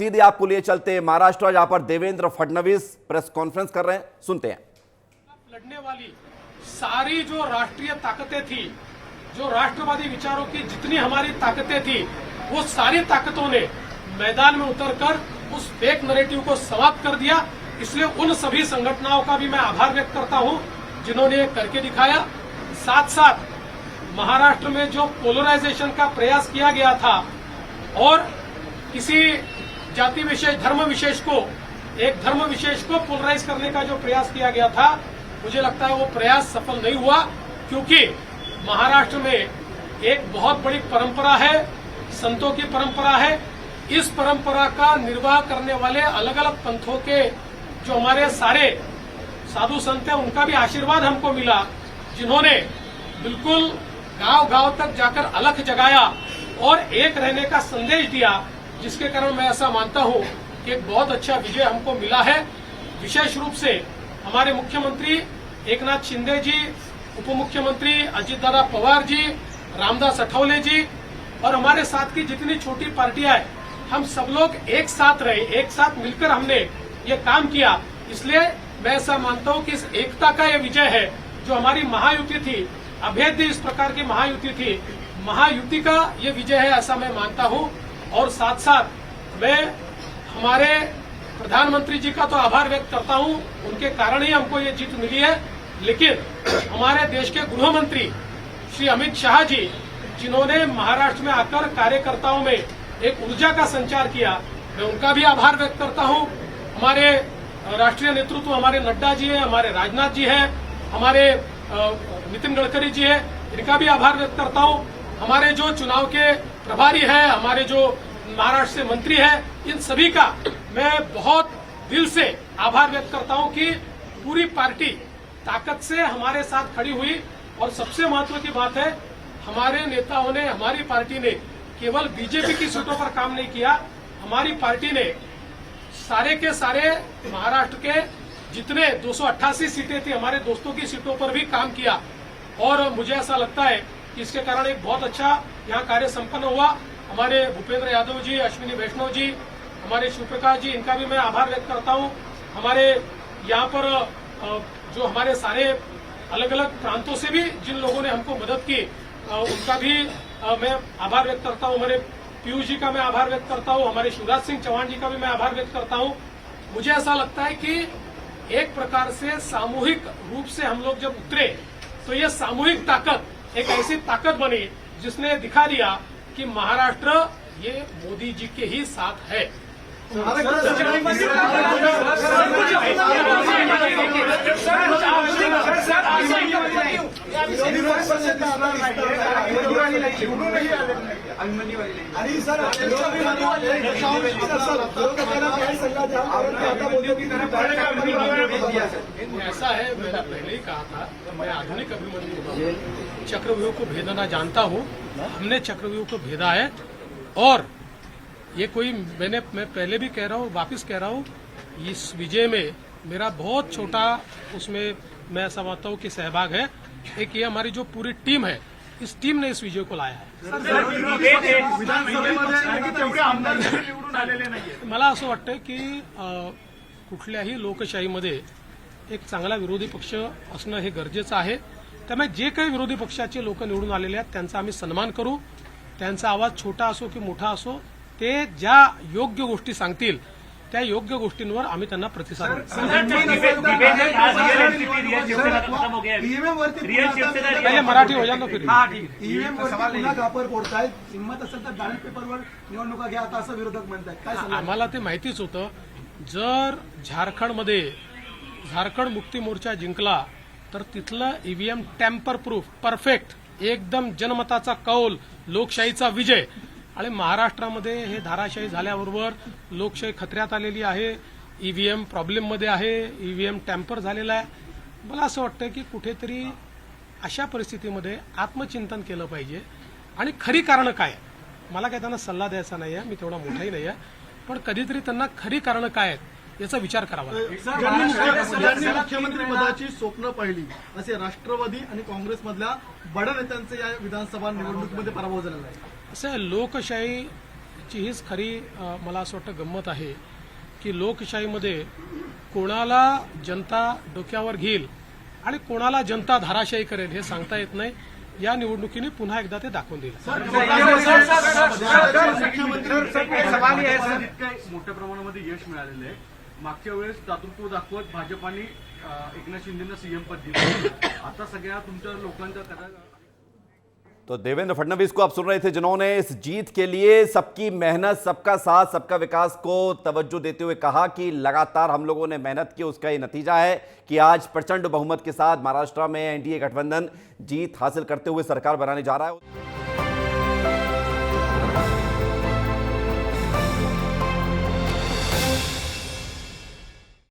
सीधे आपको लिए चलते हैं महाराष्ट्र, जहां पर देवेंद्र फडणवीस प्रेस कॉन्फ्रेंस कर रहे हैं। सुनते हैं। लड़ने वाली सारी जो राष्ट्रीय ताकतें थी, जो राष्ट्रवादी विचारों की जितनी हमारी ताकतें थी, वो सारी ताकतों ने मैदान में उतरकर उस फेक नैरेटिव को समाप्त कर दिया। इसलिए उन सभी संगठनों का भी मैं आभार व्यक्त करता हूं जिन्होंने ये करके दिखाया। साथ साथ महाराष्ट्र में जो पोलराइजेशन का प्रयास किया गया था और किसी जाति विशेष, धर्म विशेष को, एक धर्म विशेष को पोलराइज करने का जो प्रयास किया गया था, मुझे लगता है वो प्रयास सफल नहीं हुआ, क्योंकि महाराष्ट्र में एक बहुत बड़ी परंपरा है, संतों की परंपरा है। इस परंपरा का निर्वाह करने वाले अलग अलग पंथों के जो हमारे सारे साधु संत हैं, उनका भी आशीर्वाद हमको मिला, जिन्होंने बिल्कुल गांव गांव तक जाकर अलख जगाया और एक रहने का संदेश दिया, जिसके कारण मैं ऐसा मानता हूं कि एक बहुत अच्छा विजय हमको मिला है। विशेष रूप से हमारे मुख्यमंत्री एकनाथ शिंदे जी, उप मुख्यमंत्री अजितदादा पवार जी, रामदास अठावले जी और हमारे साथ की जितनी छोटी पार्टियां हैं, हम सब लोग एक साथ रहे, एक साथ मिलकर हमने ये काम किया। इसलिए मैं ऐसा मानता हूं कि इस एकता का ये विजय है, जो हमारी महायुति थी, अभेद्य इस प्रकार की महायुति थी, महायुति का ये विजय है, ऐसा मैं मानता हूं। और साथ साथ मैं हमारे प्रधानमंत्री जी का तो आभार व्यक्त करता हूं, उनके कारण ही हमको ये जीत मिली है। लेकिन हमारे देश के गृह मंत्री श्री अमित शाह जी, जिन्होंने महाराष्ट्र में आकर कार्यकर्ताओं में एक ऊर्जा का संचार किया, मैं उनका भी आभार व्यक्त करता हूं। हमारे राष्ट्रीय नेतृत्व, हमारे नड्डा जी है, हमारे राजनाथ जी है, हमारे नितिन गडकरी जी है, इनका भी आभार व्यक्त करता हूं। हमारे जो चुनाव के प्रभारी है, हमारे जो महाराष्ट्र से मंत्री है, इन सभी का मैं बहुत दिल से आभार व्यक्त करता हूं कि पूरी पार्टी ताकत से हमारे साथ खड़ी हुई। और सबसे महत्व की बात है, हमारे नेताओं ने, हमारी पार्टी ने केवल बीजेपी की सीटों पर काम नहीं किया, हमारी पार्टी ने सारे के सारे महाराष्ट्र के जितने 288 सीटें थी, हमारे दोस्तों की सीटों पर भी काम किया। और मुझे ऐसा लगता है कि इसके कारण एक बहुत अच्छा यहाँ कार्य संपन्न हुआ। हमारे भूपेंद्र यादव जी, अश्विनी वैष्णव जी, हमारे शिवप्रकाश जी, इनका भी मैं आभार व्यक्त करता हूँ। हमारे यहाँ पर जो हमारे सारे अलग अलग प्रांतों से भी जिन लोगों ने हमको मदद की, उनका भी मैं आभार व्यक्त करता हूँ। हमारे पीयूष जी का मैं आभार व्यक्त करता हूँ, हमारे शिवराज सिंह चौहान जी का भी मैं आभार व्यक्त करता हूँ। मुझे ऐसा लगता है कि एक प्रकार से सामूहिक रूप से हम लोग जब उतरे, तो ये सामूहिक ताकत एक ऐसी ताकत बनी जिसने दिखा दिया कि महाराष्ट्र ये मोदी जी के ही साथ है। ऐसा है, मैंने पहले ही कहा था, मैं आधुनिक अभिमन्यु चक्रव्यूह को भेदना जानता हूँ। हमने चक्रव्यूह को भेदा है और ये कोई मैं पहले भी कह रहा हूँ, वापिस कह रहा हूँ, इस विजय में मेरा बहुत छोटा उसमें मैं समझता हूँ कि सहभाग है। एक ये हमारी जो पूरी टीम है, इस टीम ने इस विजय को लाया है। मला असं वाटतं की कुठल्याही लोकशाहीमध्ये एक चांगला विरोधी पक्ष असणं हे गरजेचं आहे। त्यामुळे जे काही विरोधी पक्षाचे लोक निवडून आलेले आहेत त्यांचा आम्ही सन्मान करू। त्यांचा आवाज छोटा असो की मोठा असो, ते ज्या योग्य गोष्टी सांगतील त्या योग्य गोष्टींवर आम्ही त्यांना प्रतिसाद देऊ। पहिले मराठी हो जाणं फिर ईव्हीएम पुन्हा घापर फोडतायत, हिंमत असेल तर बॅलेट पेपरवर निवडणुका घ्या, आता असं विरोधक म्हणतात। काय सांगा? आम्हाला ते माहितीच होतं, जर झारखंडमध्ये झारखंड मुक्ती मोर्चा जिंकला तर तिथलं ईव्हीएम टॅम्पर प्रूफ, परफेक्ट, एकदम जनमताचा कौल, लोकशाहीचा विजय। आणि महाराष्ट्रामध्ये हे धाराशाही झाल्याबरोबर लोकशाही खतऱ्यात आलेली आहे, ईव्हीएम प्रॉब्लेममध्ये आहे, ईव्हीएम टॅम्पर झालेला आहे। मला असं वाटतं की कुठेतरी अशा परिस्थितीमध्ये आत्मचिंतन केलं पाहिजे आणि खरी कारणं काय, मला काय त्यांना सल्ला द्यायचा नाही आहे, मी तेवढा मोठाही नाही आहे, पण कधीतरी त्यांना खरी कारणं काय आहेत याचा विचार करावा लागेल। मुख्यमंत्री पदाची स्वप्न पाहिली असे राष्ट्रवादी आणि काँग्रेसमधल्या बड्या नेत्यांचे या विधानसभा निवडणुकीमध्ये पराभव झालेला आहे। असं लोकशाही याची हीच खरी मला असं वाटतं गंमत आहे की लोकशाहीमध्ये कोणाला जनता डोक्यावर घेईल आणि कोणाला जनता धाराशायी करेल हे सांगता येत नाही. या निवडणुकीने पुन्हा एकदा ते दाखवून दिलं. मोठ्या प्रमाणामध्ये यश मिळालेलं आहे. मागच्या वेळेस दातृत्व दाखवत भाजपाने एकनाथ शिंदेना सीएम पद दिलं. आता सगळ्या तुमच्या लोकांच्या कथा. तो देवेंद्र फडणवीस को आप सुन रहे थे, जिन्होंने इस जीत के लिए सबकी मेहनत, सबका साथ, सबका विकास को तवज्जो देते हुए कहा कि लगातार हम लोगों ने मेहनत की, उसका ये नतीजा है कि आज प्रचंड बहुमत के साथ महाराष्ट्र में एनडीए गठबंधन जीत हासिल करते हुए सरकार बनाने जा रहा है.